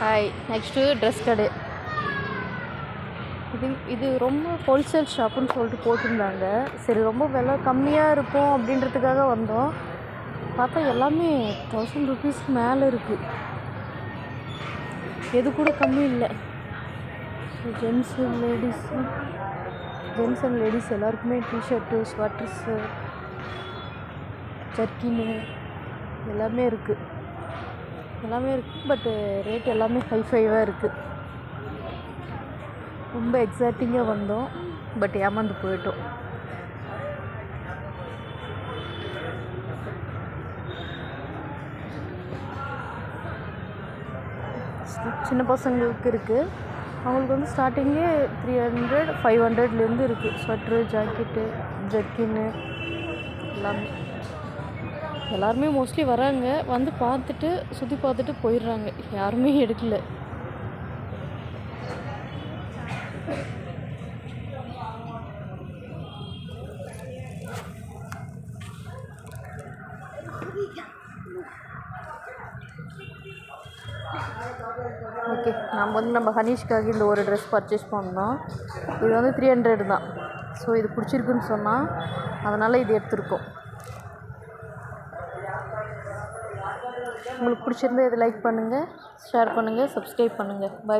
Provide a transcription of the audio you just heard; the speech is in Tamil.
ஹாய், நெக்ஸ்ட்டு ட்ரெஸ் கடை. இது ரொம்ப ஹோல்சேல் ஷாப்புன்னு சொல்லிட்டு போட்டிருந்தாங்க. சரி, ரொம்ப விலை கம்மியாக இருக்கும் அப்படின்றதுக்காக வந்தோம். பார்த்தா எல்லாமே 1000 ருபீஸ்க்கு மேலே இருக்குது. எது கூட கம்மி இல்லை. ஜென்ஸ் அண்ட் லேடிஸ் எல்லாருக்குமே டிஷர்ட்டு, ஸ்வெட்டர்ஸு, ஜர்க்கின்னு எல்லாமே இருக்குது. பட்டு ரேட் எல்லாமே ஹைஃபைவாக இருக்குது. ரொம்ப எக்ஸைட்டிங்காக வந்தோம், பட் ஏமாந்து போயிட்டோம். சின்ன பசங்களுக்கு இருக்குது. அவங்களுக்கு வந்து ஸ்டார்டிங்கே 300, 500லேருந்து இருக்குது. ஸ்வெட்ரு, ஜாக்கெட்டு, ஜர்க்கின்னு எல்லாருமே மோஸ்ட்லி வராங்க. வந்து பார்த்துட்டு சுற்றி பார்த்துட்டு போயிடுறாங்க. யாருமே எடுக்கல. ஓகே, நம்ம ஹனீஷ்காக இந்த ஒரு ட்ரெஸ் பர்ச்சேஸ் பண்ணோம். இது வந்து 300 தான். ஸோ இது பிடிச்சிருக்குன்னு சொன்னால் அதனால் இது எடுத்திருக்கோம். உங்களுக்கு பிடிச்சிருந்தா இதை லைக் பண்ணுங்கள், ஷேர் பண்ணுங்கள், சப்ஸ்கிரைப் பண்ணுங்கள். பை.